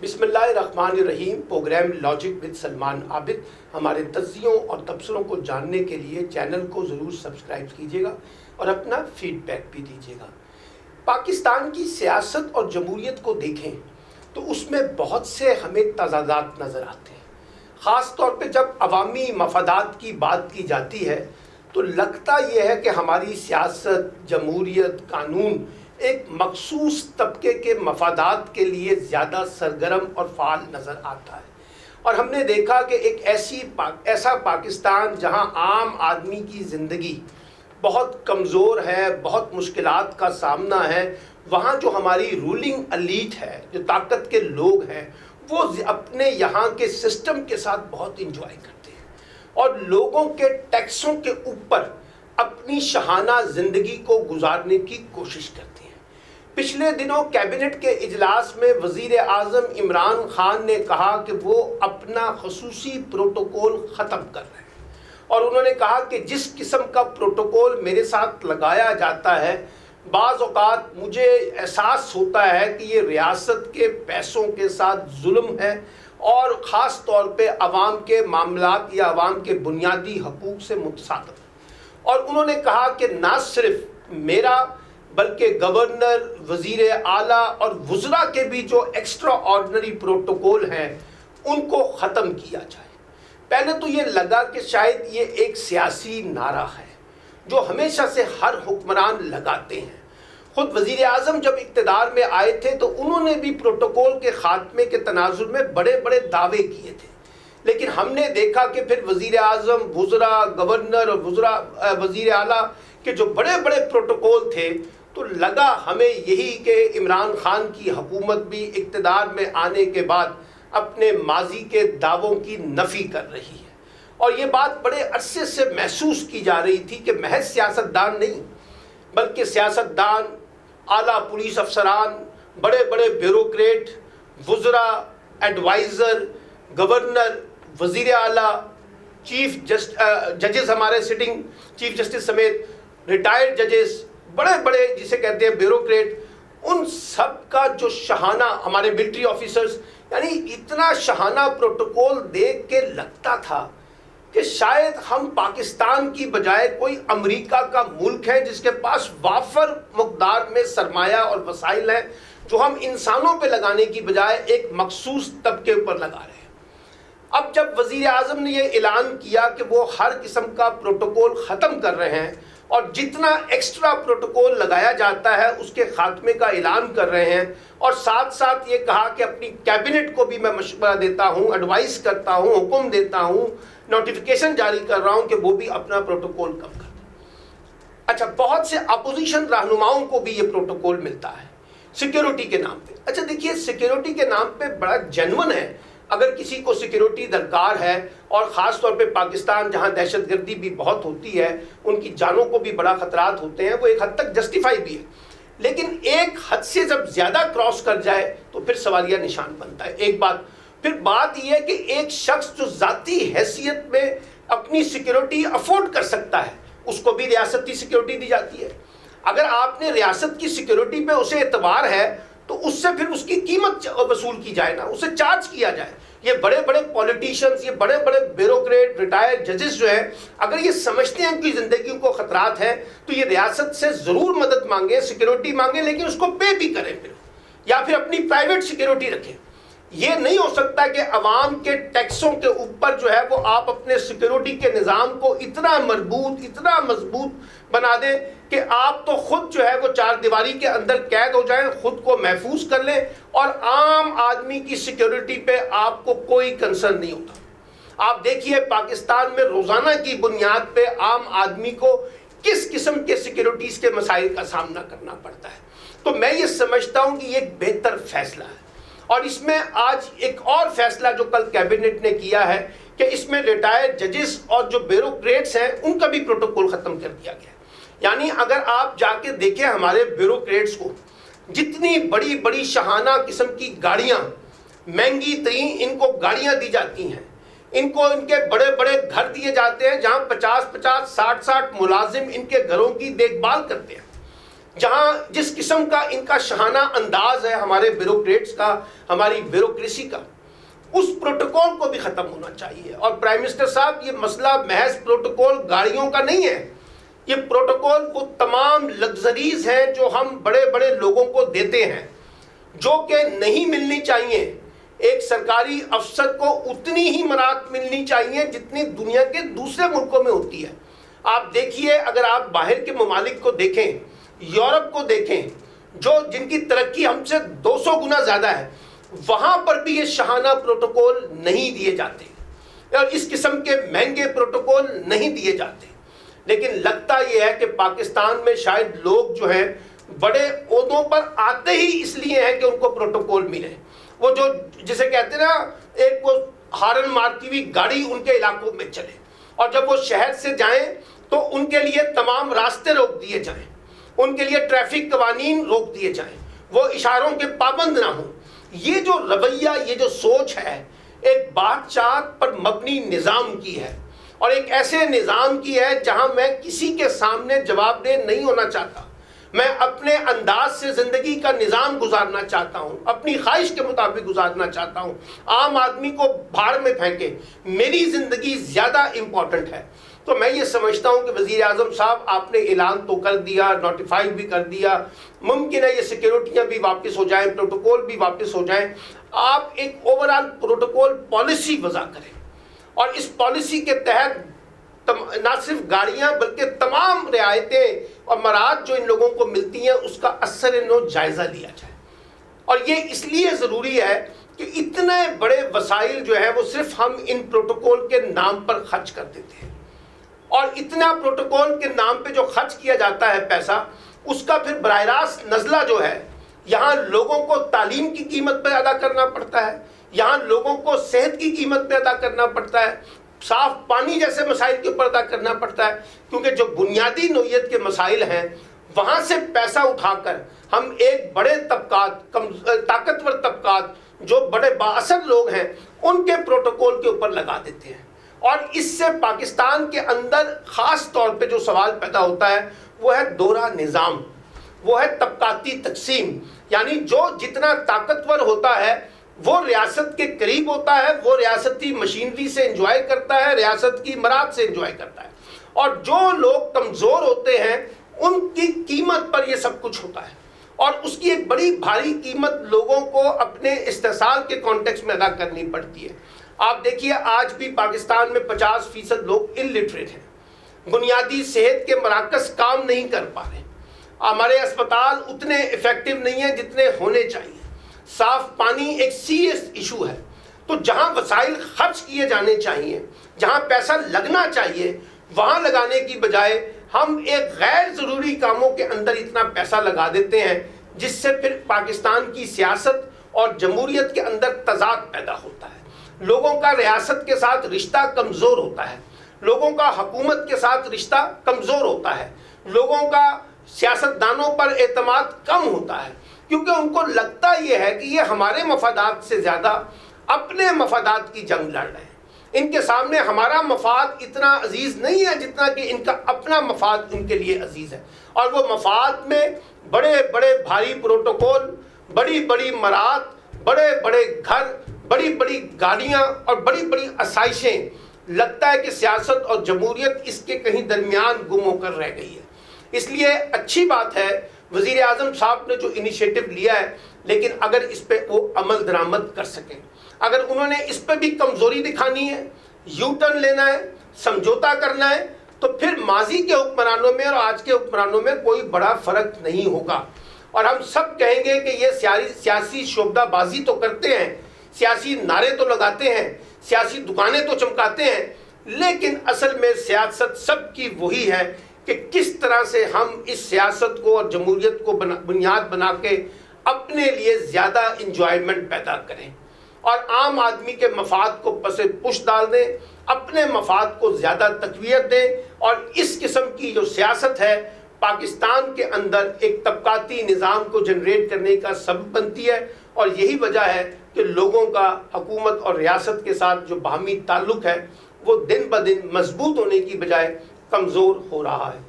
بسم اللہ الرحمن الرحیم۔ پروگرام لاجک وتھ سلمان عابد، ہمارے تجزیوں اور تبصروں کو جاننے کے لیے چینل کو ضرور سبسکرائب کیجیے گا اور اپنا فیڈ بیک بھی دیجیے گا۔ پاکستان کی سیاست اور جمہوریت کو دیکھیں تو اس میں بہت سے ہمیں تضادات نظر آتے ہیں۔ خاص طور پہ جب عوامی مفادات کی بات کی جاتی ہے تو لگتا یہ ہے کہ ہماری سیاست، جمہوریت، قانون ایک مخصوص طبقے کے مفادات کے لیے زیادہ سرگرم اور فعال نظر آتا ہے، اور ہم نے دیکھا کہ ایک ایسا پاکستان جہاں عام آدمی کی زندگی بہت کمزور ہے، بہت مشکلات کا سامنا ہے، وہاں جو ہماری رولنگ الیٹ ہے، جو طاقت کے لوگ ہیں، وہ اپنے یہاں کے سسٹم کے ساتھ بہت انجوائے کرتے ہیں اور لوگوں کے ٹیکسوں کے اوپر اپنی شاہانہ زندگی کو گزارنے کی کوشش کرتے ہیں۔ پچھلے دنوں کیبنٹ کے اجلاس میں وزیر اعظم عمران خان نے کہا کہ وہ اپنا خصوصی پروٹوکول ختم کر رہے ہیں، اور انہوں نے کہا کہ جس قسم کا پروٹوکول میرے ساتھ لگایا جاتا ہے، بعض اوقات مجھے احساس ہوتا ہے کہ یہ ریاست کے پیسوں کے ساتھ ظلم ہے، اور خاص طور پہ عوام کے معاملات یا عوام کے بنیادی حقوق سے متصادم۔ اور انہوں نے کہا کہ نہ صرف میرا بلکہ گورنر، وزیر اعلیٰ اور وزراء کے بھی جو ایکسٹرا آرڈنری پروٹوکول ہیں ان کو ختم کیا جائے۔ پہلے تو یہ لگا کہ شاید یہ ایک سیاسی نعرہ ہے جو ہمیشہ سے ہر حکمران لگاتے ہیں۔ خود وزیر اعظم جب اقتدار میں آئے تھے تو انہوں نے بھی پروٹوکول کے خاتمے کے تناظر میں بڑے بڑے دعوے کیے تھے، لیکن ہم نے دیکھا کہ پھر وزیر اعظم، وزراء، گورنر اور وزیر اعلیٰ کے جو بڑے بڑے پروٹوکول تھے، تو لگا ہمیں یہی کہ عمران خان کی حکومت بھی اقتدار میں آنے کے بعد اپنے ماضی کے دعووں کی نفی کر رہی ہے، اور یہ بات بڑے عرصے سے محسوس کی جا رہی تھی کہ محض سیاستدان نہیں بلکہ سیاستدان، اعلیٰ پولیس افسران، بڑے بڑے بیوروکریٹ، وزراء، ایڈوائزر، گورنر، وزیر اعلیٰ، چیف ججز، ہمارے سٹنگ چیف جسٹس سمیت ریٹائرڈ ججز، بڑے بڑے جسے کہتے ہیں بیوروکریٹ، ان سب کا جو شاہانہ، ہمارے ملٹری آفیسرز، یعنی اتنا شاہانہ پروٹوکول دیکھ کے لگتا تھا کہ شاید ہم پاکستان کی بجائے کوئی امریکہ کا ملک ہے جس کے پاس وافر مقدار میں سرمایہ اور وسائل ہیں، جو ہم انسانوں پہ لگانے کی بجائے ایک مخصوص طبقے پر لگا رہے ہیں۔ اب جب وزیر اعظم نے یہ اعلان کیا کہ وہ ہر قسم کا پروٹوکول ختم کر رہے ہیں اور جتنا ایکسٹرا پروٹوکول لگایا جاتا ہے اس کے خاتمے کا اعلان کر رہے ہیں، اور ساتھ ساتھ یہ کہا کہ اپنی کیبنٹ کو بھی میں مشورہ دیتا ہوں، ایڈوائز کرتا ہوں، حکم دیتا ہوں، نوٹیفیکیشن جاری کر رہا ہوں کہ وہ بھی اپنا پروٹوکول کم کر دیں۔ اچھا، بہت سے اپوزیشن رہنماؤں کو بھی یہ پروٹوکول ملتا ہے سیکیورٹی کے نام پہ۔ اچھا دیکھیے، سیکیورٹی کے نام پہ بڑا جینون ہے، اگر کسی کو سیکیورٹی درکار ہے، اور خاص طور پہ پاکستان جہاں دہشت گردی بھی بہت ہوتی ہے، ان کی جانوں کو بھی بڑا خطرات ہوتے ہیں، وہ ایک حد تک جسٹیفائی بھی ہے، لیکن ایک حد سے جب زیادہ کراس کر جائے تو پھر سوالیہ نشان بنتا ہے۔ ایک بات، پھر بات یہ ہے کہ ایک شخص جو ذاتی حیثیت میں اپنی سیکیورٹی افورڈ کر سکتا ہے، اس کو بھی ریاستی سیکیورٹی دی جاتی ہے۔ اگر آپ نے ریاست کی سیکیورٹی پہ اسے اعتبار ہے تو اس سے پھر اس کی قیمت وصول کی جائے نا، اسے چارج کیا جائے۔ یہ بڑے بڑے پولیٹیشنز، یہ بڑے بڑے بیوروکریٹ، ریٹائرڈ ججز جو ہیں، اگر یہ سمجھتے ہیں کہ زندگیوں کو خطرات ہیں تو یہ ریاست سے ضرور مدد مانگیں، سیکیورٹی مانگیں، لیکن اس کو پے بھی کریں پھر، یا پھر اپنی پرائیویٹ سیکیورٹی رکھیں۔ یہ نہیں ہو سکتا کہ عوام کے ٹیکسوں کے اوپر جو ہے وہ آپ اپنے سیکیورٹی کے نظام کو اتنا مربوط، اتنا مضبوط بنا دیں کہ آپ تو خود جو ہے وہ چار دیواری کے اندر قید ہو جائیں، خود کو محفوظ کر لیں، اور عام آدمی کی سیکیورٹی پہ آپ کو کوئی کنسرن نہیں ہوتا۔ آپ دیکھیے پاکستان میں روزانہ کی بنیاد پہ عام آدمی کو کس قسم کے سیکیورٹیز کے مسائل کا سامنا کرنا پڑتا ہے۔ تو میں یہ سمجھتا ہوں کہ یہ ایک بہتر فیصلہ ہے، اور اس میں آج ایک اور فیصلہ جو کل کیبنٹ نے کیا ہے کہ اس میں ریٹائرڈ ججز اور جو بیوروکریٹس ہیں ان کا بھی پروٹوکول ختم کر دیا گیا ہے۔ یعنی اگر آپ جا کے دیکھیں ہمارے بیوروکریٹس کو، جتنی بڑی بڑی شاہانہ قسم کی گاڑیاں، مہنگی ترین ان کو گاڑیاں دی جاتی ہیں، ان کو ان کے بڑے بڑے گھر دیے جاتے ہیں جہاں 50 60 ملازم ان کے گھروں کی دیکھ بھال کرتے ہیں۔ جہاں جس قسم کا ان کا شہانہ انداز ہے ہمارے بیوروکریٹس کا، ہماری بیوروکریسی کا، اس پروٹوکول کو بھی ختم ہونا چاہیے۔ اور پرائم منسٹر صاحب، یہ مسئلہ محض پروٹوکول گاڑیوں کا نہیں ہے، یہ پروٹوکول وہ تمام لگژریز ہیں جو ہم بڑے بڑے لوگوں کو دیتے ہیں، جو کہ نہیں ملنی چاہیے۔ ایک سرکاری افسر کو اتنی ہی مراعات ملنی چاہیے جتنی دنیا کے دوسرے ملکوں میں ہوتی ہے۔ آپ دیکھیے، اگر آپ باہر کے ممالک کو دیکھیں، یورپ کو دیکھیں، جن کی ترقی ہم سے 200 گنا زیادہ ہے، وہاں پر بھی یہ شاہانہ پروٹوکول نہیں دیے جاتے اور اس قسم کے مہنگے پروٹوکول نہیں دیے جاتے۔ لیکن لگتا یہ ہے کہ پاکستان میں شاید لوگ جو ہیں بڑے عہدوں پر آتے ہی اس لیے ہیں کہ ان کو پروٹوکول ملے۔ وہ جو جسے کہتے ہیں نا، ایک وہ ہارن مارتی ہوئی گاڑی ان کے علاقوں میں چلے، اور جب وہ شہر سے جائیں تو ان کے لیے تمام راستے روک دیے جائیں، ان کے لیے ٹریفک قوانین روک دیے جائیں، وہ اشاروں کے پابند نہ ہوں۔ یہ جو رویہ، یہ جو سوچ ہے، ایک بادشاہت پر مبنی نظام کی ہے، اور ایک ایسے نظام کی ہے جہاں میں کسی کے سامنے جواب دہ نہیں ہونا چاہتا۔ میں اپنے انداز سے زندگی کا نظام گزارنا چاہتا ہوں، اپنی خواہش کے مطابق گزارنا چاہتا ہوں۔ عام آدمی کو بھاڑ میں پھینکے، میری زندگی زیادہ امپورٹنٹ ہے۔ تو میں یہ سمجھتا ہوں کہ وزیر اعظم صاحب، آپ نے اعلان تو کر دیا، نوٹیفائی بھی کر دیا، ممکن ہے یہ سیکیورٹیاں بھی واپس ہو جائیں، پروٹوکول بھی واپس ہو جائیں۔ آپ ایک اوورآل پروٹوکول پالیسی وضع کریں، اور اس پالیسی کے تحت نہ صرف گاڑیاں بلکہ تمام رعایتیں اور مراعات جو ان لوگوں کو ملتی ہیں اس کا اثر نو جائزہ لیا جائے۔ اور یہ اس لیے ضروری ہے کہ اتنے بڑے وسائل جو ہیں وہ صرف ہم ان پروٹوکول کے نام پر خرچ کر دیتے ہیں، اور اتنا پروٹوکول کے نام پہ جو خرچ کیا جاتا ہے پیسہ، اس کا پھر براہ راست نزلہ جو ہے، یہاں لوگوں کو تعلیم کی قیمت پہ ادا کرنا پڑتا ہے، یہاں لوگوں کو صحت کی قیمت پہ ادا کرنا پڑتا ہے، صاف پانی جیسے مسائل کے اوپر ادا کرنا پڑتا ہے، کیونکہ جو بنیادی نوعیت کے مسائل ہیں وہاں سے پیسہ اٹھا کر ہم ایک بڑے طبقات، طاقتور طبقات جو بڑے بااثر لوگ ہیں، ان کے پروٹوکول کے اوپر لگا دیتے ہیں۔ اور اس سے پاکستان کے اندر خاص طور پہ جو سوال پیدا ہوتا ہے وہ ہے دوہرا نظام، وہ ہے طبقاتی تقسیم۔ یعنی جو جتنا طاقتور ہوتا ہے وہ ریاست کے قریب ہوتا ہے، وہ ریاستی مشینری سے انجوائے کرتا ہے، ریاست کی مراعات سے انجوائے کرتا ہے، اور جو لوگ کمزور ہوتے ہیں ان کی قیمت پر یہ سب کچھ ہوتا ہے، اور اس کی ایک بڑی بھاری قیمت لوگوں کو اپنے استحصال کے کانٹیکس میں ادا کرنی پڑتی ہے۔ آپ دیکھیے، آج بھی پاکستان میں 50% لوگ الٹریٹ ہیں، بنیادی صحت کے مراکز کام نہیں کر پا رہے، ہمارے اسپتال اتنے افیکٹو نہیں ہیں جتنے ہونے چاہیے، صاف پانی ایک سیریس ایشو ہے۔ تو جہاں وسائل خرچ کیے جانے چاہیے، جہاں پیسہ لگنا چاہیے، وہاں لگانے کی بجائے ہم ایک غیر ضروری کاموں کے اندر اتنا پیسہ لگا دیتے ہیں، جس سے پھر پاکستان کی سیاست اور جمہوریت کے اندر تضاد پیدا ہوتا ہے۔ لوگوں کا ریاست کے ساتھ رشتہ کمزور ہوتا ہے، لوگوں کا حکومت کے ساتھ رشتہ کمزور ہوتا ہے، لوگوں کا سیاستدانوں پر اعتماد کم ہوتا ہے، کیونکہ ان کو لگتا یہ ہے کہ یہ ہمارے مفادات سے زیادہ اپنے مفادات کی جنگ لڑ رہے ہیں، ان کے سامنے ہمارا مفاد اتنا عزیز نہیں ہے جتنا کہ ان کا اپنا مفاد ان کے لیے عزیز ہے۔ اور وہ مفاد میں بڑے بڑے بھاری پروٹوکول، بڑی بڑی مراعات، بڑے بڑے گھر، بڑی بڑی گاڑیاں اور بڑی بڑی آسائشیں، لگتا ہے کہ سیاست اور جمہوریت اس کے کہیں درمیان گم ہو کر رہ گئی ہے۔ اس لیے اچھی بات ہے وزیر اعظم صاحب نے جو انیشیٹو لیا ہے، لیکن اگر اس پہ وہ عمل درآمد کر سکیں، اگر انہوں نے اس پہ بھی کمزوری دکھانی ہے، یو ٹرن لینا ہے، سمجھوتا کرنا ہے، تو پھر ماضی کے حکمرانوں میں اور آج کے حکمرانوں میں کوئی بڑا فرق نہیں ہوگا، اور ہم سب کہیں گے کہ یہ سیاسی شعبدہ بازی تو کرتے ہیں، سیاسی نعرے تو لگاتے ہیں، سیاسی دکانیں تو چمکاتے ہیں، لیکن اصل میں سیاست سب کی وہی ہے کہ کس طرح سے ہم اس سیاست کو اور جمہوریت کو بنیاد بنا کے اپنے لیے زیادہ انجوائمنٹ پیدا کریں، اور عام آدمی کے مفاد کو پس پش ڈال دیں، اپنے مفاد کو زیادہ تقویت دیں، اور اس قسم کی جو سیاست ہے پاکستان کے اندر ایک طبقاتی نظام کو جنریٹ کرنے کا سبب بنتی ہے۔ اور یہی وجہ ہے کہ لوگوں کا حکومت اور ریاست کے ساتھ جو باہمی تعلق ہے وہ دن بدن مضبوط ہونے کی بجائے کمزور ہو رہا ہے۔